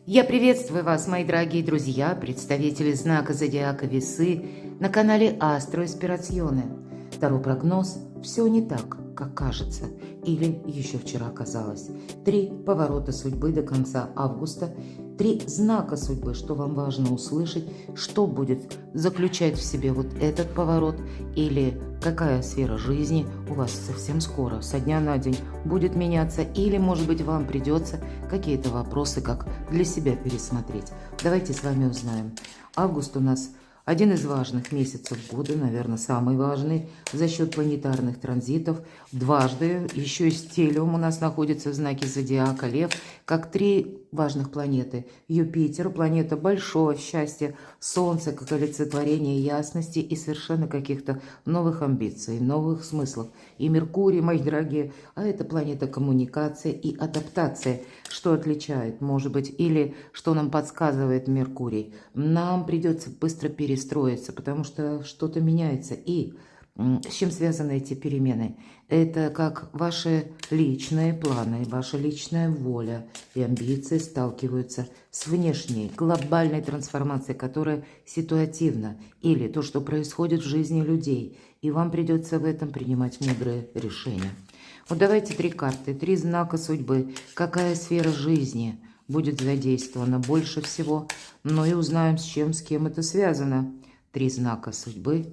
Я приветствую вас, мои дорогие друзья, представители знака зодиака Весы на канале Астро Эспирационе. Второй прогноз «Все не так, как кажется» или еще вчера казалось. 3 поворота судьбы до конца августа, 3 знака судьбы, что вам важно услышать, что будет заключать в себе вот этот поворот или какая сфера жизни у вас совсем скоро, со дня на день будет меняться, или, может быть, вам придется какие-то вопросы как для себя пересмотреть. Давайте с вами узнаем. Август у нас один из важных месяцев года, наверное, самый важный за счет планетарных транзитов. Дважды еще и стелиум у нас находится в знаке зодиака Лев, как 3 важных планеты. Юпитер, планета большого счастья, Солнце, как олицетворение ясности и совершенно каких-то новых амбиций, новых смыслов. И Меркурий, мои дорогие, а это планета коммуникации и адаптации. Что отличает, может быть, или что нам подсказывает Меркурий? Нам придется быстро перестроиться, потому что что-то меняется. И с чем связаны эти перемены? Это как ваши личные планы, ваша личная воля и амбиции сталкиваются с внешней, глобальной трансформацией, которая ситуативна, или то, что происходит в жизни людей, и вам придется в этом принимать мудрые решения. Вот давайте 3 карты, 3 знака судьбы, какая сфера жизни будет задействована больше всего, но и узнаем, с кем это связано. 3 знака судьбы,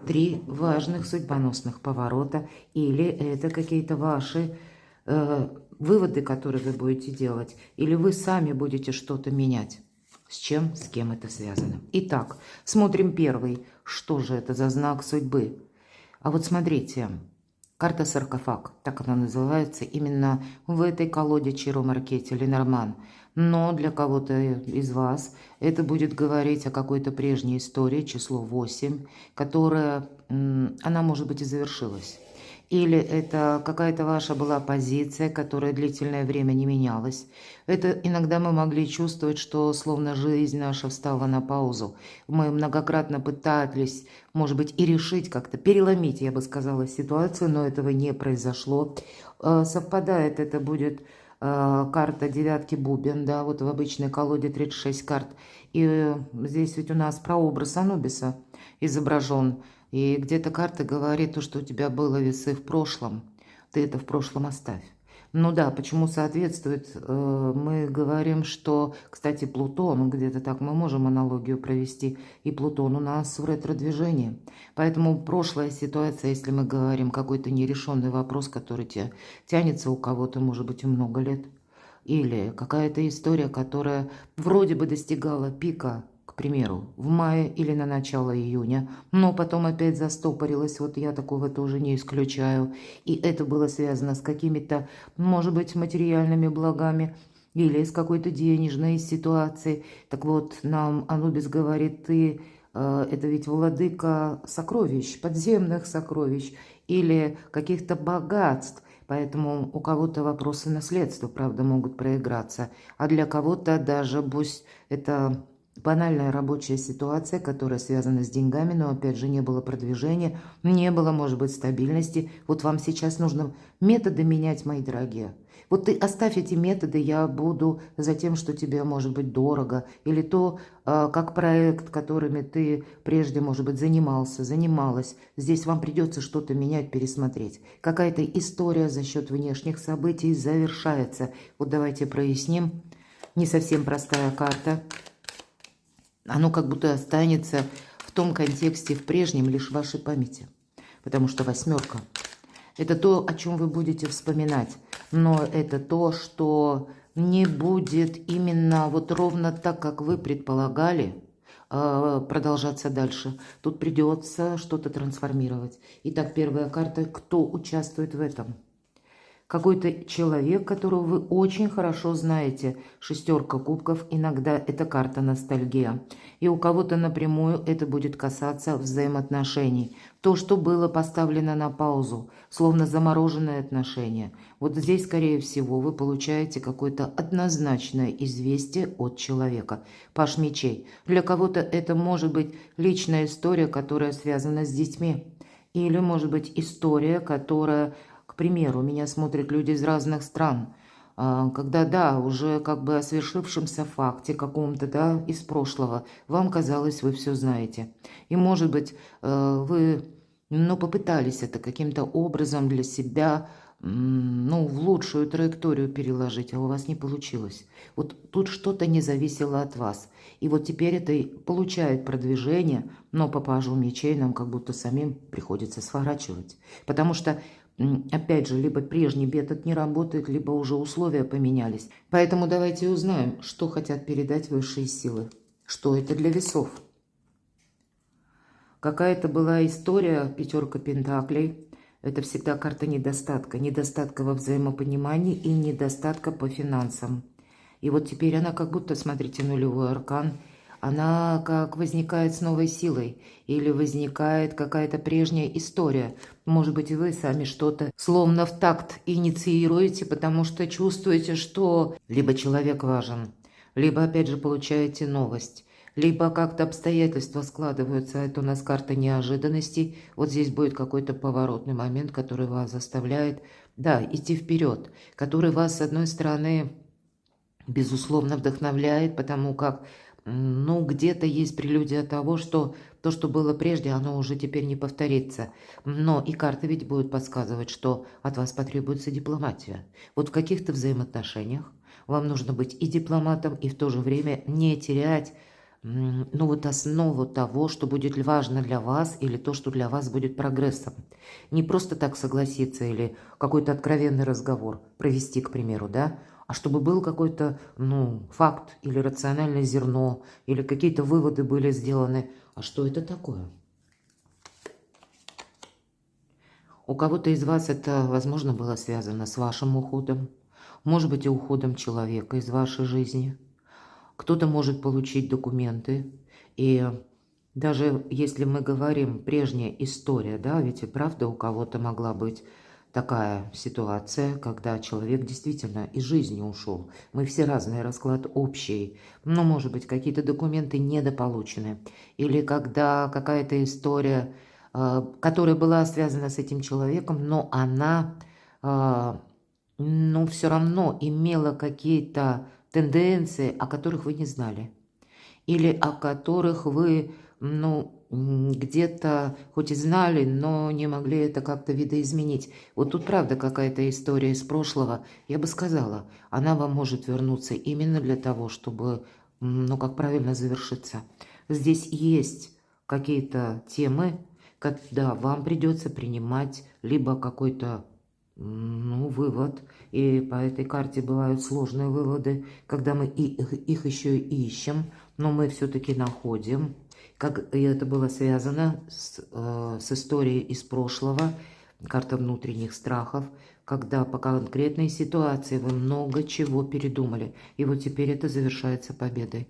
3 важных судьбоносных поворота, или это какие-то ваши выводы, которые вы будете делать, или вы сами будете что-то менять. С кем это связано. Итак, смотрим первый. Что же это за знак судьбы? А вот смотрите, карта саркофаг, так она называется, именно в этой колоде Чиро Маркетти Ленорман. Но для кого-то из вас это будет говорить о какой-то прежней истории, число 8, которая, она может быть и завершилась. Или это какая-то ваша была позиция, которая длительное время не менялась. Это иногда мы могли чувствовать, что словно жизнь наша встала на паузу. Мы многократно пытались, может быть, и решить как-то, переломить, я бы сказала, ситуацию, но этого не произошло. Совпадает это будет карта девятки бубен, да, вот в обычной колоде 36 карт. И здесь ведь у нас прообраз Анубиса изображен. И где-то карта говорит то, что у тебя было весы в прошлом. Ты это в прошлом оставь. Ну да, почему соответствует? Мы говорим, что, кстати, Плутон, где-то так мы можем аналогию провести, и Плутон у нас в ретро-движении. Поэтому прошлая ситуация, если мы говорим какой-то нерешенный вопрос, который тянется у кого-то, может быть, и много лет, или какая-то история, которая вроде бы достигала пика, к примеру, в мае или на начало июня, но потом опять застопорилась, вот я такого тоже не исключаю, и это было связано с какими-то, может быть, материальными благами или с какой-то денежной ситуацией. Так вот, нам Анубис говорит, ты это ведь владыка сокровищ, подземных сокровищ или каких-то богатств. Поэтому у кого-то вопросы наследства, правда, могут проиграться. А для кого-то даже, пусть это банальная рабочая ситуация, которая связана с деньгами, но опять же не было продвижения, не было, может быть, стабильности. Вот вам сейчас нужно методы менять, мои дорогие. Вот ты оставь эти методы, я буду за тем, что тебе может быть дорого, или то, как проект, которыми ты прежде, может быть, занималась. Здесь вам придется что-то менять, пересмотреть. Какая-то история за счет внешних событий завершается. Вот давайте проясним. Не совсем простая карта. Оно как будто останется в том контексте, в прежнем, лишь в вашей памяти. Потому что 8 – это то, о чем вы будете вспоминать. Но это то, что не будет именно вот ровно так, как вы предполагали, продолжаться дальше. Тут придется что-то трансформировать. Итак, первая карта. Кто участвует в этом? Какой-то человек, которого вы очень хорошо знаете. 6 кубков, иногда это карта ностальгия. И у кого-то напрямую это будет касаться взаимоотношений. То, что было поставлено на паузу, словно замороженные отношения. Вот здесь, скорее всего, вы получаете какое-то однозначное известие от человека. Паш мечей. Для кого-то это может быть личная история, которая связана с детьми. Или, может быть, история, которая... К примеру, меня смотрят люди из разных стран. когда, да, уже как бы о свершившемся факте каком-то, да, из прошлого, вам казалось, вы все знаете. И, может быть, вы, ну, попытались это каким-то образом для себя, ну, в лучшую траекторию переложить, а у вас не получилось. Вот тут что-то не зависело от вас. И вот теперь это и получает продвижение, но по пажу мечей нам как будто самим приходится сворачивать. Потому что опять же, либо прежний метод не работает, либо уже условия поменялись. Поэтому давайте узнаем, что хотят передать высшие силы. Что это для весов? Какая-то была история, пятерка пентаклей. Это всегда карта недостатка. Недостатка во взаимопонимании и недостатка по финансам. И вот теперь она как будто, смотрите, нулевой аркан, она как возникает с новой силой или возникает какая-то прежняя история. Может быть, и вы сами что-то словно в такт инициируете, потому что чувствуете, что либо человек важен, либо, опять же, получаете новость, либо как-то обстоятельства складываются. Это у нас карта неожиданностей. Вот здесь будет какой-то поворотный момент, который вас заставляет, да, идти вперед, который вас, с одной стороны, безусловно, вдохновляет, потому как, ну, где-то есть прелюдия того, что то, что было прежде, оно уже теперь не повторится. Но и карты ведь будут подсказывать, что от вас потребуется дипломатия. Вот в каких-то взаимоотношениях вам нужно быть и дипломатом, и в то же время не терять, ну, вот основу того, что будет важно для вас, или то, что для вас будет прогрессом. Не просто так согласиться или какой-то откровенный разговор провести, к примеру, да, а чтобы был какой-то, ну, факт или рациональное зерно, или какие-то выводы были сделаны. А что это такое? У кого-то из вас это, возможно, было связано с вашим уходом, может быть, и уходом человека из вашей жизни. Кто-то может получить документы, и даже если мы говорим прежняя история, да, ведь и правда у кого-то могла быть такая ситуация, когда человек действительно из жизни ушел. Мы все разные, расклад общий, но, может быть, какие-то документы недополучены. Или когда какая-то история, которая была связана с этим человеком, но она, ну, все равно имела какие-то тенденции, о которых вы не знали. Или о которых вы, ну, где-то хоть и знали, но не могли это как-то видоизменить. Вот тут правда какая-то история из прошлого, я бы сказала, она вам может вернуться именно для того, чтобы, ну, как правильно завершиться. Здесь есть какие-то темы, когда вам придется принимать либо какой-то, ну, вывод, и по этой карте бывают сложные выводы, когда мы их еще и ищем, но мы все-таки находим, как и это было связано с историей из прошлого, карта внутренних страхов, когда по конкретной ситуации вы много чего передумали, и вот теперь это завершается победой.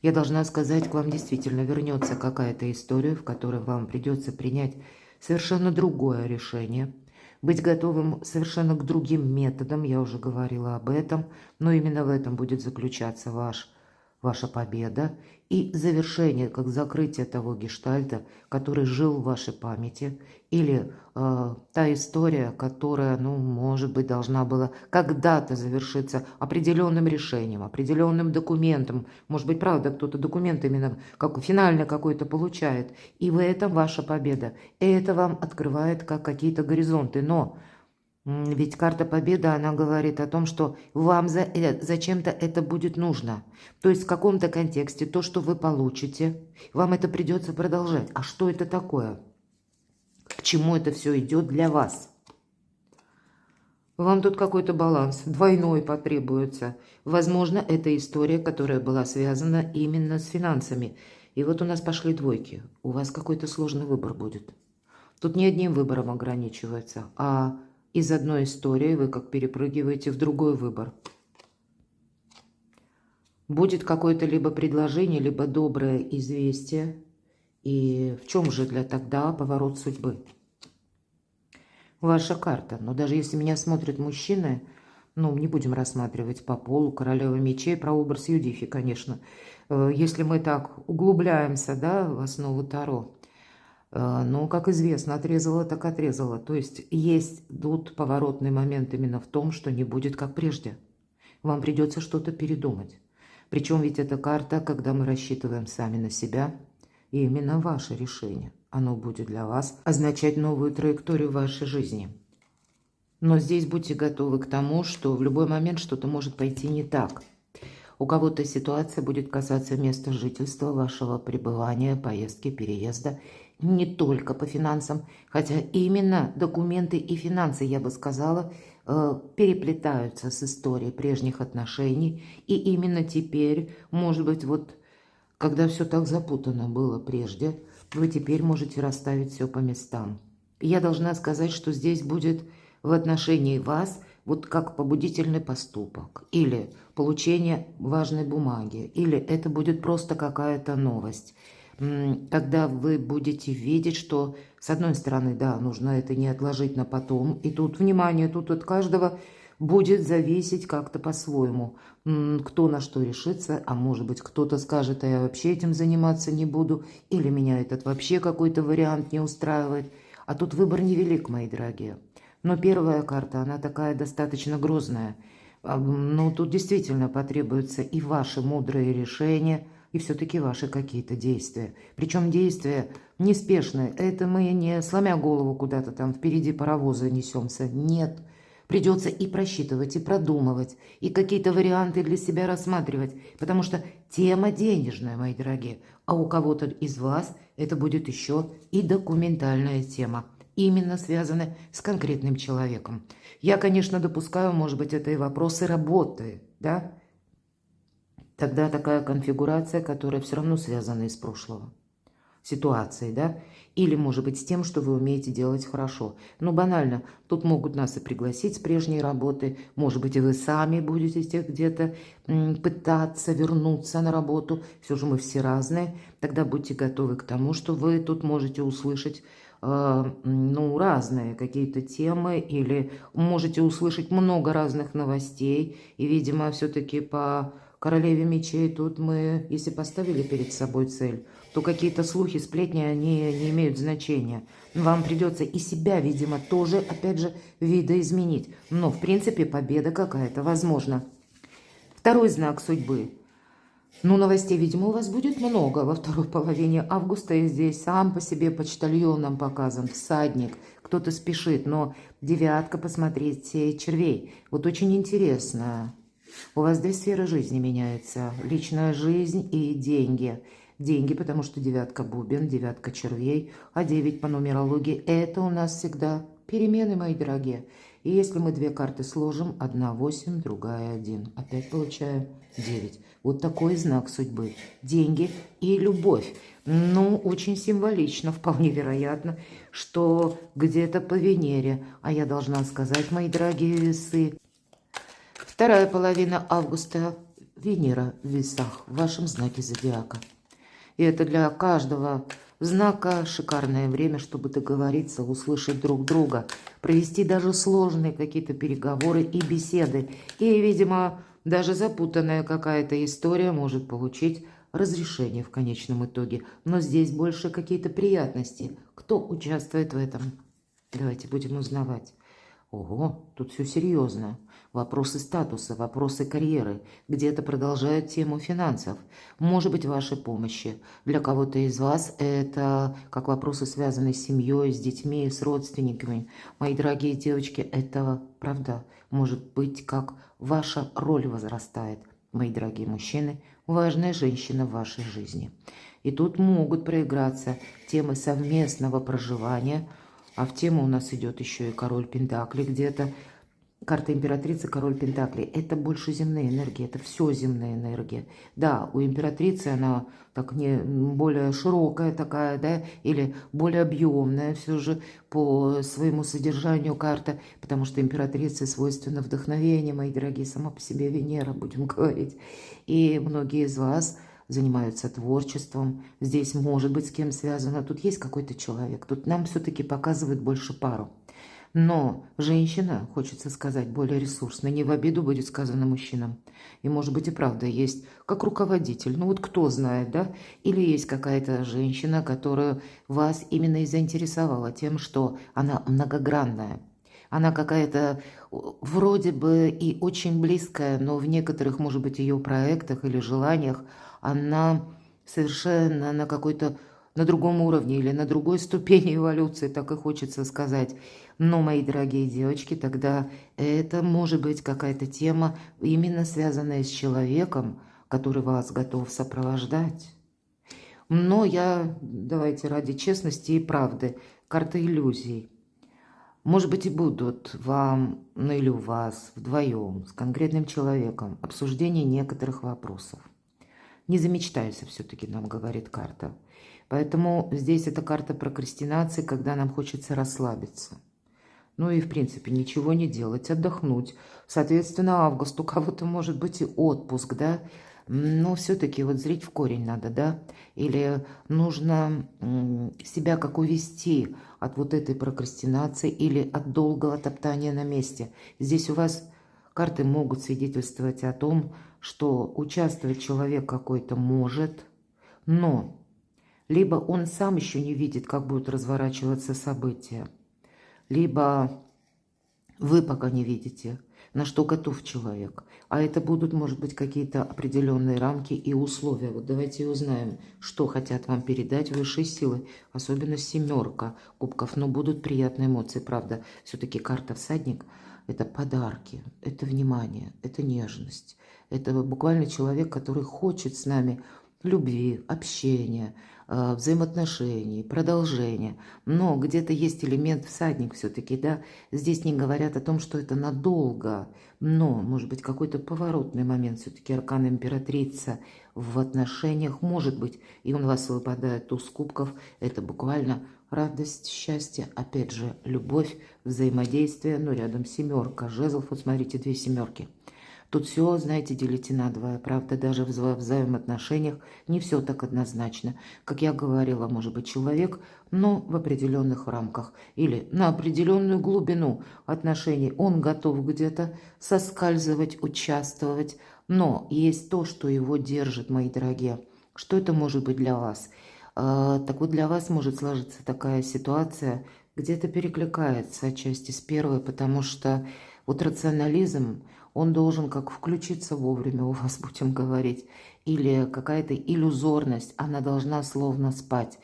Я должна сказать, к вам действительно вернется какая-то история, в которой вам придется принять совершенно другое решение, быть готовым совершенно к другим методам, я уже говорила об этом, но именно в этом будет заключаться ваша победа и завершение, как закрытие того гештальта, который жил в вашей памяти, или та история, которая, ну, может быть, должна была когда-то завершиться определенным решением, определенным документом. Может быть, правда, кто-то документ именно как финально какой-то получает. И в этом ваша победа. И это вам открывает как какие-то горизонты. Но ведь карта победы, она говорит о том, что вам зачем-то это будет нужно. То есть в каком-то контексте то, что вы получите, вам это придется продолжать. А что это такое? К чему это все идет для вас? Вам тут какой-то баланс, двойной потребуется. Возможно, это история, которая была связана именно с финансами. И вот у нас пошли двойки. У вас какой-то сложный выбор будет. Тут не одним выбором ограничивается, а из одной истории вы как перепрыгиваете в другой выбор. Будет какое-то либо предложение, либо доброе известие. И в чем же для тогда поворот судьбы? Ваша карта. Но даже если меня смотрят мужчины, ну, не будем рассматривать по полу, королева мечей, про образ Юдифи, конечно. Если мы так углубляемся, да, в основу Таро, Но, как известно, отрезала так отрезала. То есть тут поворотный момент именно в том, что не будет как прежде. Вам придется что-то передумать. Причем ведь эта карта, когда мы рассчитываем сами на себя, и именно ваше решение. Оно будет для вас означать новую траекторию вашей жизни. Но здесь будьте готовы к тому, что в любой момент что-то может пойти не так. У кого-то ситуация будет касаться места жительства, вашего пребывания, поездки, переезда. Не только по финансам, хотя именно документы и финансы, я бы сказала, переплетаются с историей прежних отношений. И именно теперь, может быть, вот когда все так запутано было прежде, вы теперь можете расставить все по местам. Я должна сказать, что здесь будет в отношении вас вот как побудительный поступок, или получение важной бумаги, или это будет просто какая-то новость. Когда вы будете видеть, что, с одной стороны, да, нужно это не отложить на потом, и тут, внимание, тут от каждого будет зависеть как-то по-своему, кто на что решится, а может быть кто-то скажет, а я вообще этим заниматься не буду, или меня этот вообще какой-то вариант не устраивает, а тут выбор невелик, мои дорогие. Но первая карта, она такая достаточно грозная. Но тут действительно потребуются и ваши мудрые решения, и все-таки ваши какие-то действия. Причем действия неспешные. Это мы не сломя голову куда-то там впереди паровоза несемся. Нет. Придется и просчитывать, и продумывать, и какие-то варианты для себя рассматривать. Потому что тема денежная, мои дорогие. А у кого-то из вас это будет еще и документальная тема, именно связаны с конкретным человеком. Я, конечно, допускаю, может быть, это и вопросы работы, да? Тогда такая конфигурация, которая все равно связана из прошлого ситуации, да? Или, может быть, с тем, что вы умеете делать хорошо. Ну, банально, тут могут нас и пригласить с прежней работы, может быть, и вы сами будете где-то пытаться вернуться на работу. Все же мы все разные. Тогда будьте готовы к тому, что вы тут можете услышать ну, разные какие-то темы, или можете услышать много разных новостей, и, видимо, все-таки по королеве мечей тут мы, если поставили перед собой цель, то какие-то слухи, сплетни, они не имеют значения. Вам придется и себя, видимо, тоже, опять же, видоизменить. Но, в принципе, победа какая-то возможна. Второй знак судьбы. Ну, новостей, видимо, у вас будет много во второй половине августа. И здесь сам по себе почтальон нам показан, всадник. Кто-то спешит, но девятка, посмотрите, червей. Вот очень интересно. У вас две сферы жизни меняются. Личная жизнь и деньги. Деньги, потому что девятка бубен, девятка червей, а 9 по нумерологии – это у нас всегда перемены, мои дорогие. И если мы две карты сложим, одна 8, другая 1, опять получаем 9. Вот такой знак судьбы. Деньги и любовь. Ну, очень символично, вполне вероятно, что где-то по Венере. А я должна сказать, мои дорогие весы, вторая половина августа Венера в весах, в вашем знаке зодиака. И это для каждого знака шикарное время, чтобы договориться, услышать друг друга, провести даже сложные какие-то переговоры и беседы. И, видимо, даже запутанная какая-то история может получить разрешение в конечном итоге. Но здесь больше какие-то приятности. Кто участвует в этом? Давайте будем узнавать. Ого, тут все серьезно. Вопросы статуса, вопросы карьеры. Где-то продолжают тему финансов. Может быть, вашей помощи. Для кого-то из вас это как вопросы, связанные с семьей, с детьми, с родственниками. Мои дорогие девочки, это правда. Может быть, как ваша роль возрастает. Мои дорогие мужчины, важная женщина в вашей жизни. И тут могут проиграться темы совместного проживания. А в тему у нас идет еще и король Пентаклей где-то. Карта императрицы, король Пентаклей. Это больше земные энергии, это все земная энергия. Да, у императрицы она так не более широкая такая, да, или более объемная все же по своему содержанию карта, потому что императрице свойственно вдохновение, мои дорогие, сама по себе Венера, будем говорить. И многие из вас занимаются творчеством. Здесь может быть с кем связано. Тут есть какой-то человек. Тут нам все-таки показывают больше пару. Но женщина, хочется сказать, более ресурсная, не в обиду будет сказано мужчинам. И, может быть, и правда есть как руководитель. Ну вот кто знает, да? Или есть какая-то женщина, которая вас именно и заинтересовала тем, что она многогранная. Она какая-то вроде бы и очень близкая, но в некоторых, может быть, ее проектах или желаниях она совершенно на какой-то на другом уровне или на другой ступени эволюции, так и хочется сказать. Но, мои дорогие девочки, тогда это может быть какая-то тема, именно связанная с человеком, который вас готов сопровождать. Но давайте ради честности и правды, карта иллюзий. Может быть, и будут вам, ну или у вас вдвоем с конкретным человеком обсуждение некоторых вопросов. Не замечтайся все-таки, нам говорит карта. Поэтому здесь это карта прокрастинации, когда нам хочется расслабиться. Ну и, в принципе, ничего не делать, отдохнуть. Соответственно, август у кого-то может быть и отпуск, да? Но все-таки вот зрить в корень надо, да? Или нужно себя как увести от вот этой прокрастинации или от долгого топтания на месте. Здесь у вас карты могут свидетельствовать о том, что участвовать человек какой-то может, но либо он сам еще не видит, как будут разворачиваться события, либо вы пока не видите, на что готов человек. А это будут, может быть, какие-то определенные рамки и условия. Вот давайте и узнаем, что хотят вам передать высшие силы. Особенно семерка кубков. Но будут приятные эмоции, правда. Все-таки карта всадник – это подарки, это внимание, это нежность. Это буквально человек, который хочет с нами любви, общения, взаимоотношений, продолжения. Но где-то есть элемент всадник все-таки, да. Здесь не говорят о том, что это надолго, но, может быть, какой-то поворотный момент все-таки аркан императрица в отношениях, может быть, и он у вас выпадает туз кубков, это буквально радость, счастье, опять же, любовь, взаимодействие, ну, рядом семерка, жезлов, вот смотрите, две семерки. Тут все, знаете, делите на два. Правда, даже в взаимоотношениях не все так однозначно. Как я говорила, может быть, человек, но в определенных рамках. Или на определенную глубину отношений он готов где-то соскальзывать, участвовать. Но есть то, что его держит, мои дорогие. Что это может быть для вас? Так вот, для вас может сложиться такая ситуация, где-то перекликается отчасти с первой, потому что вот рационализм, он должен как включиться вовремя у вас, будем говорить, или какая-то иллюзорность, она должна словно спасть,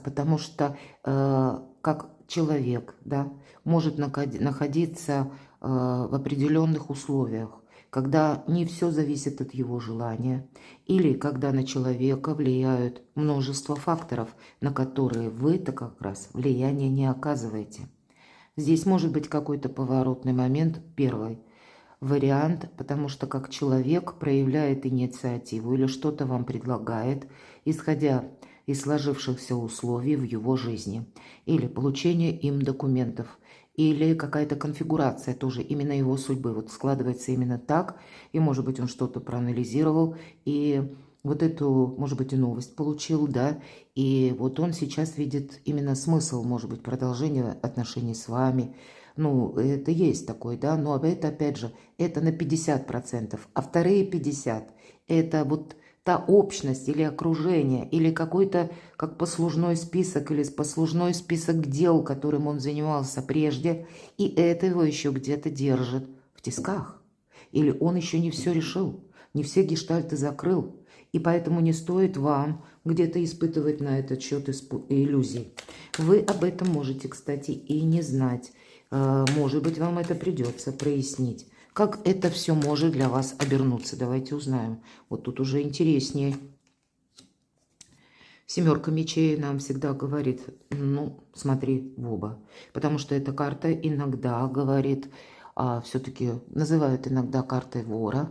потому что как человек, да, может находиться в определенных условиях, когда не все зависит от его желания, или когда на человека влияют множество факторов, на которые вы-то как раз влияния не оказываете. Здесь может быть какой-то поворотный момент, первый вариант, потому что как человек проявляет инициативу или что-то вам предлагает, исходя из сложившихся условий в его жизни, или получение им документов, или какая-то конфигурация тоже именно его судьбы. Вот складывается именно так, и, может быть, он что-то проанализировал, и вот эту, может быть, и новость получил, да, и вот он сейчас видит именно смысл, может быть, продолжения отношений с вами. Ну, это есть такой, да, но это, опять же, это на 50%, а вторые 50% это вот та общность или окружение, или какой-то как послужной список, или послужной список дел, которым он занимался прежде, и это его еще где-то держит в тисках. Или он еще не все решил, не все гештальты закрыл, и поэтому не стоит вам где-то испытывать на этот счет иллюзий. Вы об этом можете, кстати, и не знать. Может быть, вам это придется прояснить. Как это все может для вас обернуться? Давайте узнаем. Вот тут уже интереснее. Семерка мечей нам всегда говорит, ну, смотри в оба. Потому что эта карта иногда говорит, все-таки называют иногда картой вора.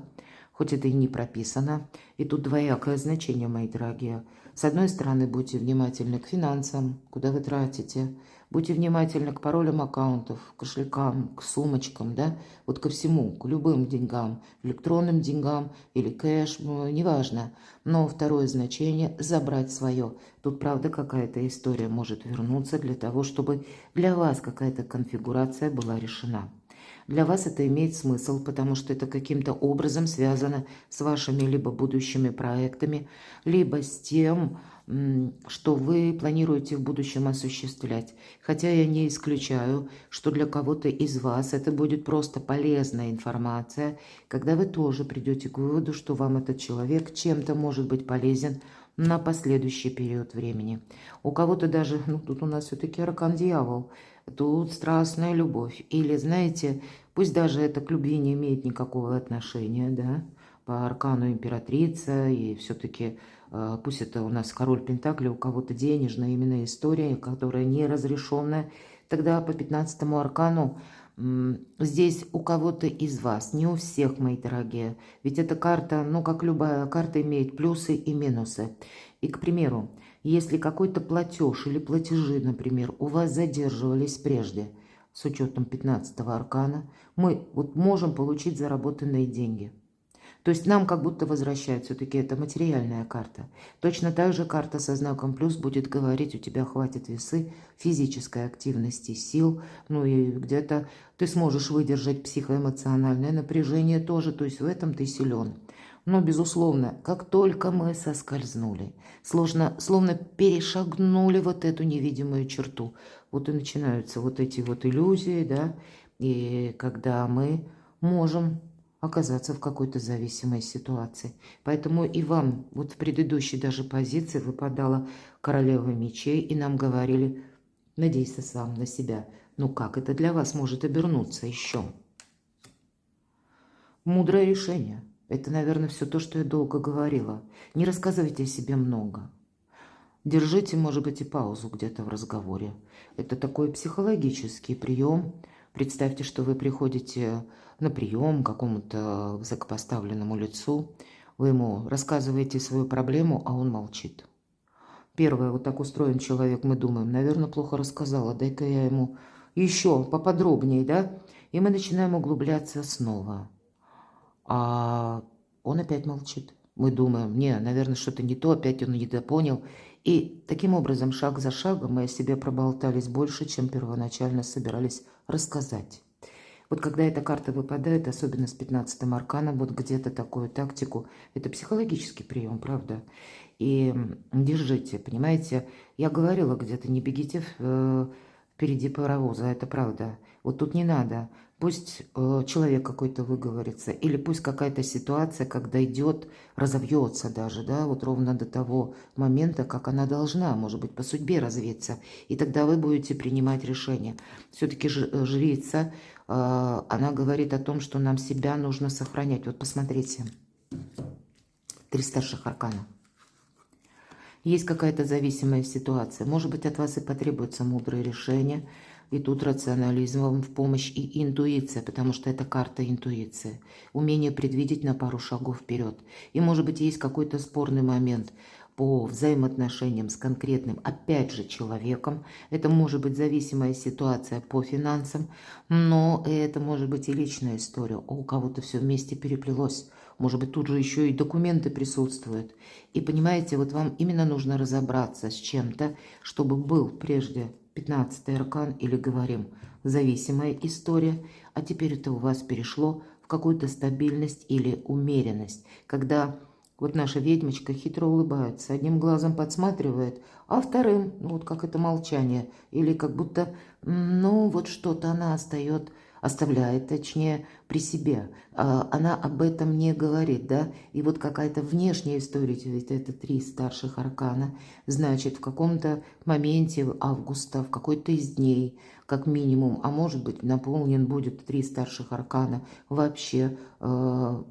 хоть это и не прописано. И тут двоякое значение, мои дорогие. С одной стороны, будьте внимательны к финансам, куда вы тратите. Будьте внимательны к паролям аккаунтов, к кошелькам, к сумочкам, да, вот ко всему, к любым деньгам, электронным деньгам или кэш, неважно. Но второе значение – забрать свое. Тут, правда, какая-то история может вернуться для того, чтобы для вас какая-то конфигурация была решена. Для вас это имеет смысл, потому что это каким-то образом связано с вашими либо будущими проектами, либо с тем, что вы планируете в будущем осуществлять. Хотя я не исключаю, что для кого-то из вас это будет просто полезная информация, когда вы тоже придете к выводу, что вам этот человек чем-то может быть полезен на последующий период времени. У кого-то даже, тут у нас все-таки аркан-дьявол, тут страстная любовь. Или, знаете, пусть даже это к любви не имеет никакого отношения, да, по аркану императрица, и все-таки пусть это у нас король Пентаклей, у кого-то денежная именно история, которая неразрешенная, тогда по 15-му аркану здесь у кого-то из вас, не у всех, мои дорогие, ведь эта карта, как любая карта, имеет плюсы и минусы. И, к примеру, если какой-то платеж или платежи, например, у вас задерживались прежде, с учетом 15-го аркана, мы можем получить заработанные деньги. То есть нам как будто возвращают, все-таки это материальная карта. Точно так же карта со знаком плюс будет говорить, у тебя хватит весы, физической активности, сил, и где-то ты сможешь выдержать психоэмоциональное напряжение тоже, то есть в этом ты силен. Но, безусловно, как только мы соскользнули, словно перешагнули вот эту невидимую черту, вот и начинаются вот эти вот иллюзии, да, и когда мы можем оказаться в какой-то зависимой ситуации. Поэтому и вам в предыдущей даже позиции выпадала королева мечей, и нам говорили, надейся сам на себя. Как это для вас может обернуться еще? Мудрое решение. Это, наверное, все то, что я долго говорила. Не рассказывайте о себе много. Держите, может быть, и паузу где-то в разговоре. Это такой психологический прием. Представьте, что вы приходите на прием к какому-то высокопоставленному лицу. Вы ему рассказываете свою проблему, а он молчит. Первое, так устроен человек, мы думаем, наверное, плохо рассказала, дай-ка я ему еще поподробнее, да? И мы начинаем углубляться снова. А он опять молчит. Мы думаем, наверное, что-то не то, опять он недопонял. И таким образом, шаг за шагом, мы о себе проболтались больше, чем первоначально собирались рассказать. Когда эта карта выпадает, особенно с 15-м арканом, где-то такую тактику, это психологический прием, правда? И держите, понимаете, я говорила где-то, не бегите впереди паровоза, это правда. Тут не надо. Пусть человек какой-то выговорится, или пусть какая-то ситуация, когда идет, разовьется даже, да, ровно до того момента, как она должна, может быть, по судьбе развиться. И тогда вы будете принимать решение. Все-таки жрица, она говорит о том, что нам себя нужно сохранять. Посмотрите, 3 старших аркана. Есть какая-то зависимая ситуация. Может быть, от вас и потребуется мудрое решение. И тут рационализм вам в помощь и интуиция, потому что это карта интуиции. Умение предвидеть на пару шагов вперед. И, может быть, есть какой-то спорный момент по взаимоотношениям с конкретным, опять же, человеком. Это может быть зависимая ситуация по финансам, но это может быть и личная история. У кого-то все вместе переплелось. Может быть, тут же еще и документы присутствуют. И понимаете, вам именно нужно разобраться с чем-то, чтобы был прежде 15-й аркан, или говорим, зависимая история, а теперь это у вас перешло в какую-то стабильность или умеренность, когда наша ведьмочка хитро улыбается, одним глазом подсматривает, а вторым, как это молчание, или как будто, что-то она оставляет, точнее, при себе. Она об этом не говорит, да, и какая-то внешняя история, ведь это 3 старших аркана, значит, в каком-то моменте августа, в какой-то из дней, как минимум, а может быть, наполнен будет 3 старших аркана вообще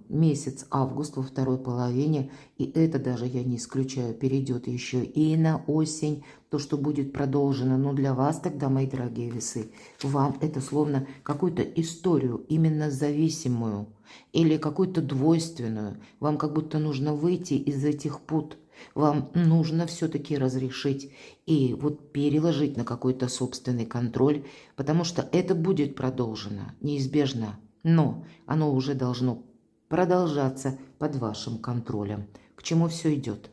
месяц август во второй половине, и это даже, я не исключаю, перейдет еще и на осень, то, что будет продолжено, но для вас тогда, мои дорогие весы, вам это словно какую-то историю именно за созависимую или какую-то двойственную. Вам как будто нужно выйти из этих пут. Вам нужно все-таки разрешить и вот переложить на какой-то собственный контроль, потому что это будет продолжено, неизбежно, но оно уже должно продолжаться под вашим контролем. К чему все идет?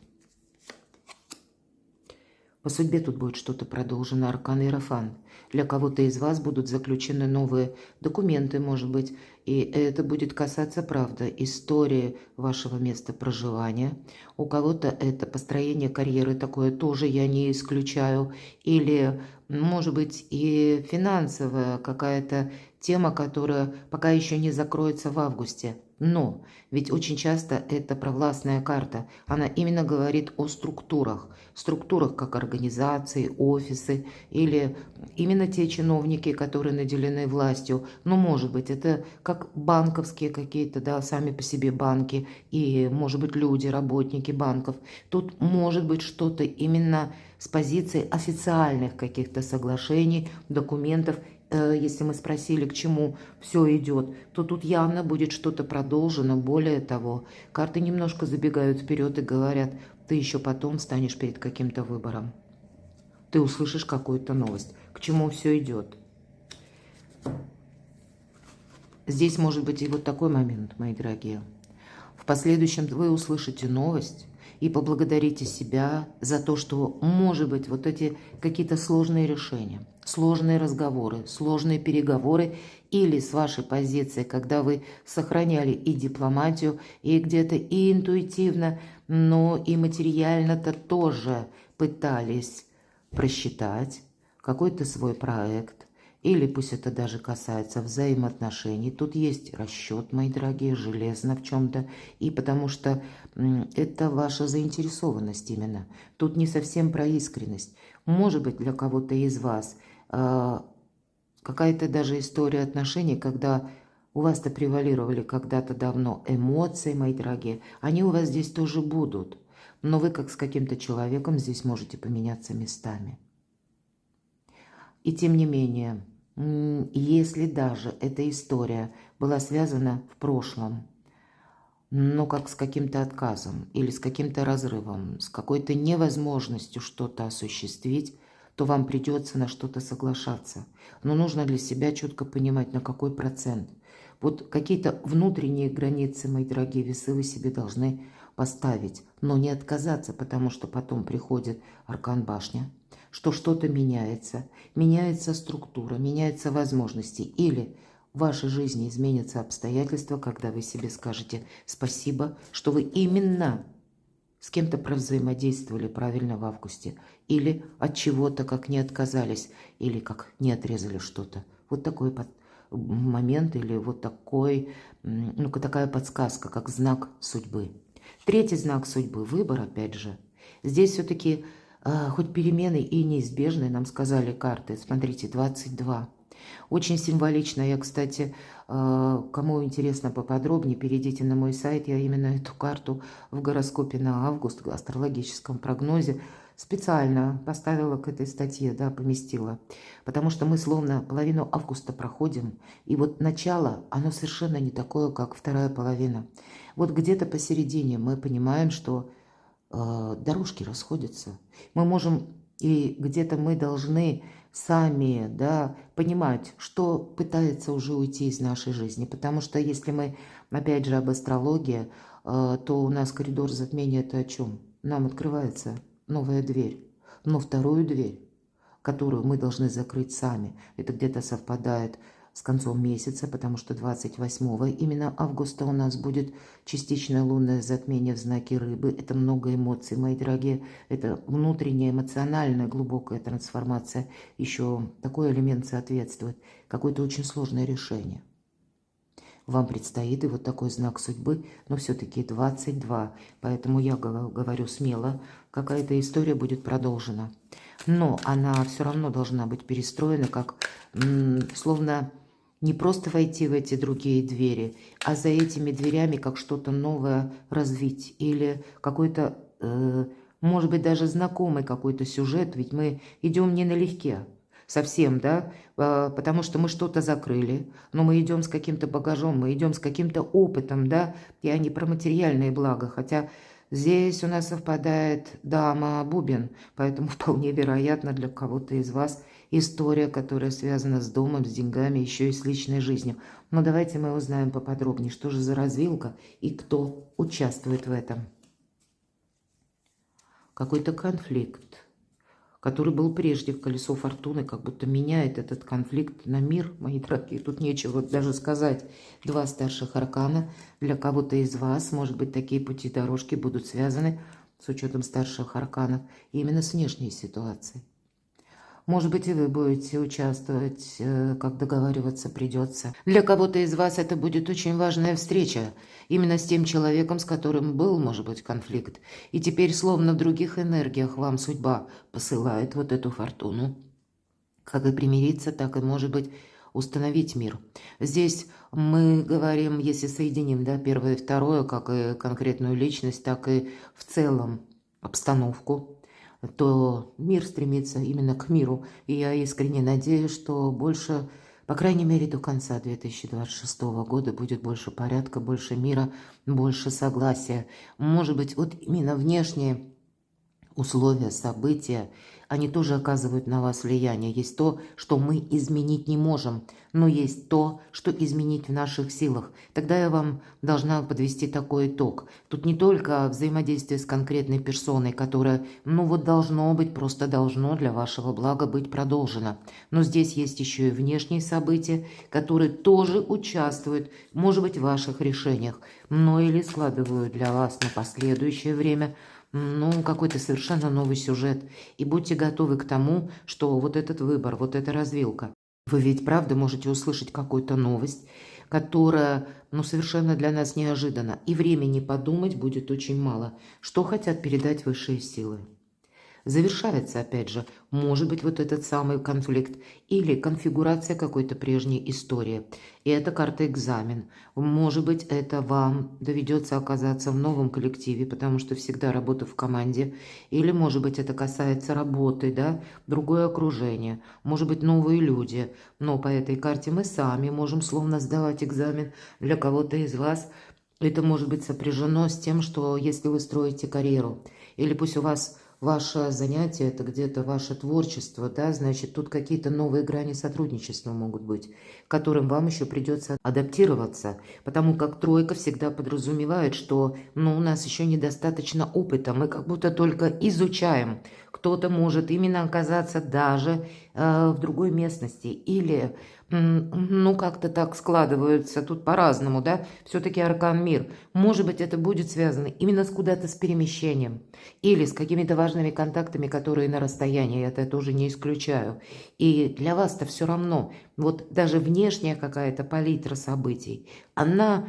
По судьбе тут будет что-то продолжено, аркан Иерофант. Для кого-то из вас будут заключены новые документы, может быть, и это будет касаться, правда, истории вашего места проживания. У кого-то это построение карьеры, такое тоже я не исключаю. Или, может быть, и финансовая какая-то тема, которая пока еще не закроется в августе. Но ведь очень часто это провластная карта. Она именно говорит о структурах. Структурах как организации, офисы или именно те чиновники, которые наделены властью. Ну, может быть, это как банковские какие-то, да, сами по себе банки и, может быть, люди, работники банков. Тут может быть что-то именно с позиции официальных каких-то соглашений, документов. Если мы спросили, к чему все идет, то тут явно будет что-то продолжено. Более того, карты немножко забегают вперед и говорят, ты еще потом станешь перед каким-то выбором. Ты услышишь какую-то новость. К чему все идет? Здесь может быть и вот такой момент, мои дорогие. В последующем вы услышите новость и поблагодарите себя за то, что, может быть, вот эти какие-то сложные решения, сложные разговоры, сложные переговоры или с вашей позиции, когда вы сохраняли и дипломатию, и где-то и интуитивно, но и материально-то тоже пытались просчитать какой-то свой проект, или пусть это даже касается взаимоотношений. Тут есть расчет, мои дорогие, железно в чем-то. И потому что это ваша заинтересованность именно. Тут не совсем про искренность. Может быть, для кого-то из вас какая-то даже история отношений, когда у вас-то превалировали когда-то давно эмоции, мои дорогие. Они у вас здесь тоже будут. Но вы, как с каким-то человеком, здесь можете поменяться местами. И тем не менее, если даже эта история была связана в прошлом, но как с каким-то отказом или с каким-то разрывом, с какой-то невозможностью что-то осуществить, то вам придется на что-то соглашаться. Но нужно для себя четко понимать, на какой процент. Вот какие-то внутренние границы, мои дорогие весы, вы себе должны поставить, но не отказаться, потому что потом приходит аркан башня, что что-то меняется, меняется структура, меняются возможности, или в вашей жизни изменятся обстоятельства, когда вы себе скажете спасибо, что вы именно с кем-то взаимодействовали правильно в августе, или от чего-то как не отказались, или как не отрезали что-то. Вот такой момент, или вот такой, ну, такая подсказка, как знак судьбы. Третий знак судьбы – выбор, опять же. Здесь все-таки хоть перемены и неизбежные, нам сказали карты. Смотрите, 22. Очень символично. Я, кстати, кому интересно поподробнее, перейдите на мой сайт. Я именно эту карту в гороскопе на август, в астрологическом прогнозе, специально поставила к этой статье, да, поместила. Потому что мы словно половину августа проходим. И вот начало, оно совершенно не такое, как вторая половина. Вот где-то посередине мы понимаем, что дорожки расходятся. Мы можем, и где-то мы должны сами, да, понимать, что пытается уже уйти из нашей жизни. Потому что если мы, опять же, об астрологии, то у нас коридор затмения – это о чем? Нам открывается новая дверь. Но вторую дверь, которую мы должны закрыть сами, это где-то совпадает с концом месяца, потому что 28 именно августа у нас будет частичное лунное затмение в знаке Рыбы. Это много эмоций, мои дорогие. Это внутренняя, эмоциональная, глубокая трансформация. Еще такой элемент соответствует. Какое-то очень сложное решение. Вам предстоит и вот такой знак судьбы, но все-таки 22. Поэтому я говорю смело, какая-то история будет продолжена. Но она все равно должна быть перестроена, как словно не просто войти в эти другие двери, а за этими дверями как что-то новое развить. Или какой-то, может быть, даже знакомый какой-то сюжет, ведь мы идем не налегке. совсем, да, потому что мы что-то закрыли, но мы идем с каким-то багажом, мы идем с каким-то опытом, да, я не про материальные блага, хотя здесь у нас совпадает дама Бубен, поэтому вполне вероятно для кого-то из вас история, которая связана с домом, с деньгами, еще и с личной жизнью. Но давайте мы узнаем поподробнее, что же за развилка и кто участвует в этом. Какой-то конфликт, который был прежде, в колесо фортуны, как будто меняет этот конфликт на мир, мои дорогие. Тут нечего даже сказать. Два старших аркана. Для кого-то из вас, может быть, такие пути дорожки будут связаны с учетом старших арканов именно с внешней ситуацией. Может быть, и вы будете участвовать, как договариваться придется. Для кого-то из вас это будет очень важная встреча. Именно с тем человеком, с которым был, может быть, конфликт. И теперь, словно в других энергиях, вам судьба посылает вот эту фортуну. Как и примириться, так и, может быть, установить мир. Здесь мы говорим, если соединим, да, первое и второе, как и конкретную личность, так и в целом обстановку, то мир стремится именно к миру. И я искренне надеюсь, что больше, по крайней мере, до конца 2026 года будет больше порядка, больше мира, больше согласия. Может быть, вот именно внешние условия, события, они тоже оказывают на вас влияние. Есть то, что мы изменить не можем, но есть то, что изменить в наших силах. Тогда я вам должна подвести такой итог. Тут не только взаимодействие с конкретной персоной, которая, ну вот должно быть, просто должно для вашего блага быть продолжено. Но здесь есть еще и внешние события, которые тоже участвуют, может быть, в ваших решениях, но или складывают для вас на последующее время какой-то совершенно новый сюжет. И будьте готовы к тому, что вот этот выбор, вот эта развилка. Вы ведь правда можете услышать какую-то новость, которая, совершенно для нас неожиданна. И времени подумать будет очень мало. Что хотят передать высшие силы? Завершается, опять же, может быть, вот этот самый конфликт или конфигурация какой-то прежней истории. И это карта экзамен. Может быть, это вам доведется оказаться в новом коллективе, потому что всегда работа в команде. Или, может быть, это касается работы, да, другое окружение. Может быть, новые люди. Но по этой карте мы сами можем словно сдавать экзамен. Для кого-то из вас это может быть сопряжено с тем, что если вы строите карьеру, или пусть у вас ваше занятие – это где-то ваше творчество, да, значит, тут какие-то новые грани сотрудничества могут быть, к которым вам еще придется адаптироваться, потому как тройка всегда подразумевает, что, у нас еще недостаточно опыта, мы как будто только изучаем. Кто-то может именно оказаться даже в другой местности или, как-то так складываются, тут по-разному, да, все-таки аркан мир. Может быть, это будет связано именно с куда-то с перемещением или с какими-то важными контактами, которые на расстоянии, это я тоже не исключаю. И для вас-то все равно, вот даже внешняя какая-то палитра событий, она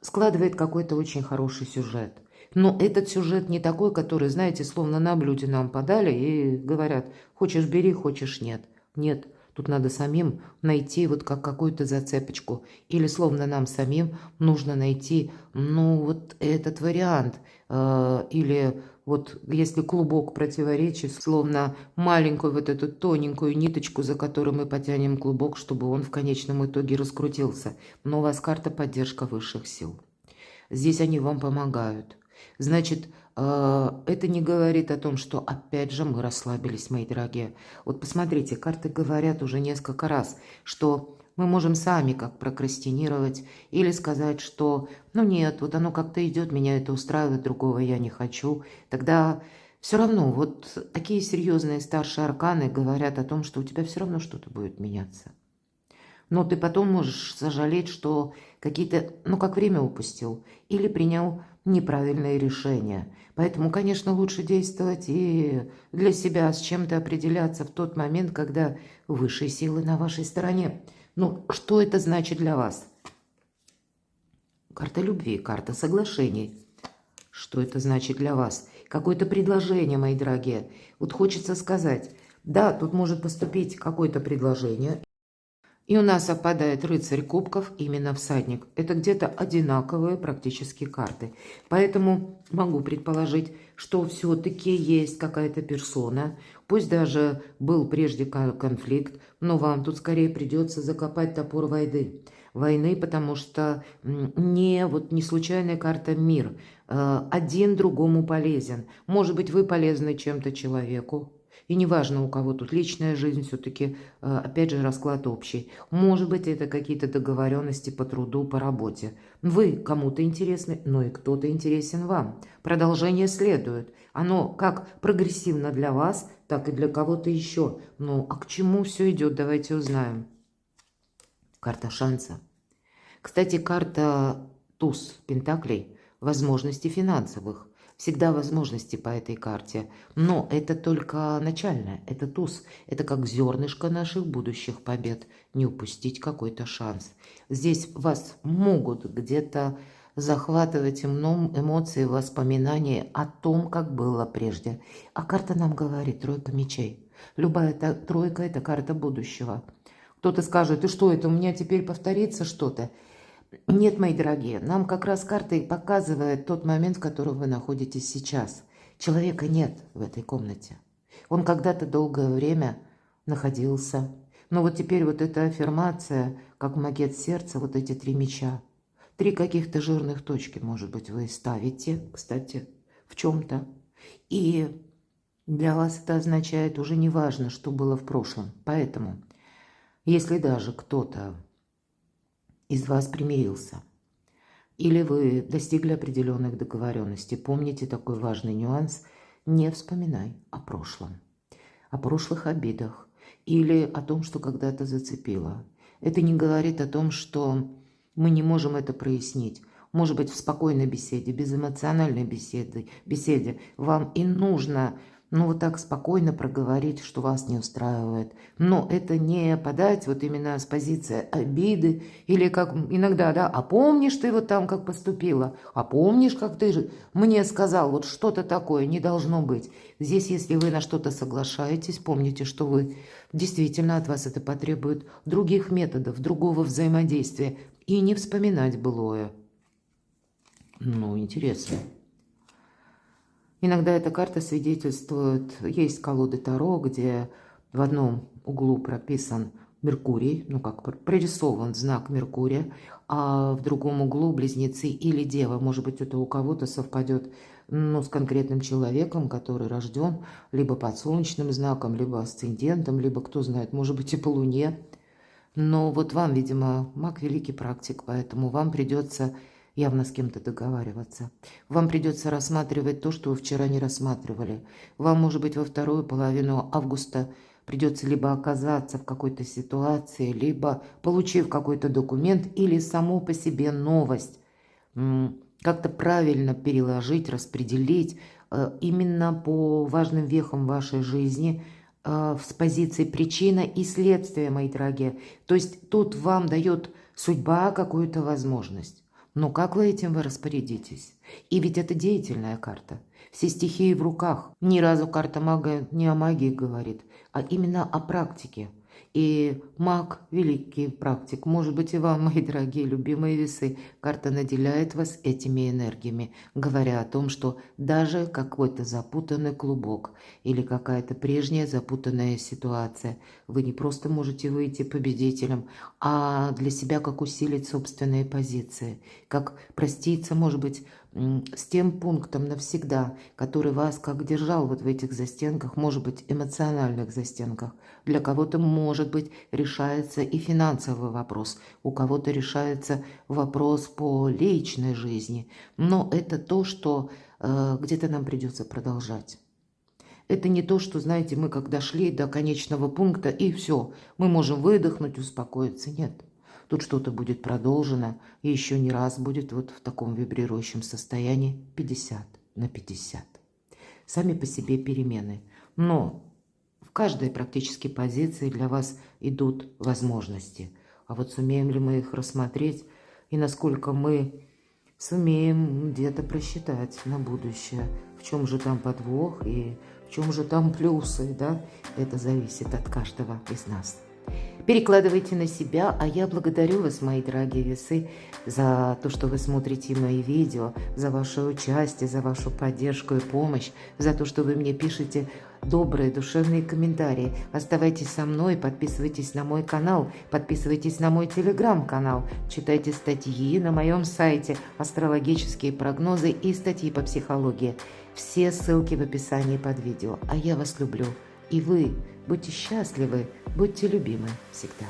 складывает какой-то очень хороший сюжет. Но этот сюжет не такой, который, знаете, словно на блюде нам подали и говорят, хочешь бери, хочешь нет. Нет, тут надо самим найти вот как какую-то зацепочку. Или словно нам самим нужно найти, вот этот вариант. Или вот если клубок противоречий, словно маленькую вот эту тоненькую ниточку, за которую мы потянем клубок, чтобы он в конечном итоге раскрутился. Но у вас карта поддержка высших сил. Здесь они вам помогают. Значит, это не говорит о том, что опять же мы расслабились, мои дорогие. Вот посмотрите, карты говорят уже несколько раз, что мы можем сами как прокрастинировать или сказать, что нет, вот оно как-то идет, меня это устраивает, другого я не хочу. Тогда все равно вот такие серьезные старшие арканы говорят о том, что у тебя все равно что-то будет меняться. Но ты потом можешь сожалеть, что какие-то, как время упустил или принял неправильное решение. Поэтому, конечно, лучше действовать и для себя с чем-то определяться в тот момент, когда высшие силы на вашей стороне. Что это значит для вас? Карта любви, карта соглашений. Что это значит для вас? Какое-то предложение, мои дорогие. Вот хочется сказать, да, тут может поступить какое-то предложение. И у нас совпадает рыцарь кубков, именно всадник. Это где-то одинаковые практически карты. Поэтому могу предположить, что все-таки есть какая-то персона, пусть даже был прежде конфликт, но вам тут скорее придется закопать топор войны, потому что не случайная карта мир. Один другому полезен. Может быть, вы полезны чем-то человеку. И неважно, у кого тут личная жизнь, все-таки, опять же, расклад общий. Может быть, это какие-то договоренности по труду, по работе. Вы кому-то интересны, но и кто-то интересен вам. Продолжение следует. Оно как прогрессивно для вас, так и для кого-то еще. Ну, а к чему все идет, давайте узнаем. Карта шанса. Кстати, карта туз пентаклей, возможностей финансовых. Всегда возможности по этой карте. Но это только начальное, это туз. Это как зернышко наших будущих побед. Не упустить какой-то шанс. Здесь вас могут где-то захватывать эмоции, воспоминания о том, как было прежде. А карта нам говорит, тройка мечей. Любая тройка – это карта будущего. Кто-то скажет, и что это, у меня теперь повторится что-то? Нет, мои дорогие, нам как раз карта и показывает тот момент, в котором вы находитесь сейчас. Человека нет в этой комнате. Он когда-то долгое время находился. Но вот теперь вот эта аффирмация, как макет сердца, вот эти 3 меча. 3 каких-то жирных точки, может быть, вы ставите, кстати, в чем-то. И для вас это означает уже не важно, что было в прошлом. Поэтому, если даже кто-то из вас примирился, или вы достигли определенных договоренностей, помните такой важный нюанс: не вспоминай о прошлом, о прошлых обидах или о том, что когда-то зацепило. Это не говорит о том, что мы не можем это прояснить. Может быть, в спокойной беседе, безэмоциональной беседе вам и нужно вот так спокойно проговорить, что вас не устраивает. Но это не подать вот именно с позиции обиды или как иногда, да, а помнишь ты вот там как поступила, а помнишь, как ты же мне сказал, вот что-то такое не должно быть. Здесь, если вы на что-то соглашаетесь, помните, что вы действительно от вас это потребует других методов, другого взаимодействия и не вспоминать былое. Ну, интересно. Иногда эта карта свидетельствует, есть колоды Таро, где в одном углу прописан Меркурий, как прорисован знак Меркурия, а в другом углу близнецы или Дева. Может быть, это у кого-то совпадет с конкретным человеком, который рожден либо под солнечным знаком, либо асцендентом, либо, кто знает, может быть, и по Луне. Но вот вам, видимо, маг великий практик, поэтому вам придется явно с кем-то договариваться. Вам придется рассматривать то, что вы вчера не рассматривали. Вам, может быть, во вторую половину августа придется либо оказаться в какой-то ситуации, либо, получив какой-то документ или саму по себе новость, как-то правильно переложить, распределить именно по важным вехам вашей жизни с позиции причина и следствия, мои дорогие. То есть тут вам дает судьба какую-то возможность. Но как вы этим распорядитесь? И ведь это деятельная карта. Все стихии в руках. Ни разу карта мага не о магии говорит, а именно о практике. И маг – великий практик. Может быть, и вам, мои дорогие любимые весы, карта наделяет вас этими энергиями, говоря о том, что даже какой-то запутанный клубок или какая-то прежняя запутанная ситуация, вы не просто можете выйти победителем, а для себя как усилить собственные позиции, как проститься, может быть, с тем пунктом навсегда, который вас как держал вот в этих застенках, может быть, эмоциональных застенках. Для кого-то, может быть, решается и финансовый вопрос, у кого-то решается вопрос по личной жизни. Но это то, что где-то нам придется продолжать. Это не то, что, знаете, мы как дошли до конечного пункта и все, мы можем выдохнуть, успокоиться. Нет. Тут что-то будет продолжено, и еще не раз будет вот в таком вибрирующем состоянии 50/50. Сами по себе перемены. Но в каждой практически позиции для вас идут возможности. А вот сумеем ли мы их рассмотреть, и насколько мы сумеем где-то просчитать на будущее, в чем же там подвох и в чем же там плюсы, да? Это зависит от каждого из нас. перекладывайте на себя, а я благодарю вас, мои дорогие весы, за то, что вы смотрите мои видео, за ваше участие, за вашу поддержку и помощь, за то, что вы мне пишете добрые, душевные комментарии. Оставайтесь со мной, подписывайтесь на мой канал, подписывайтесь на мой телеграм-канал, читайте статьи на моем сайте, астрологические прогнозы и статьи по психологии. Все ссылки в описании под видео. А я вас люблю. И вы будьте счастливы, будьте любимы всегда.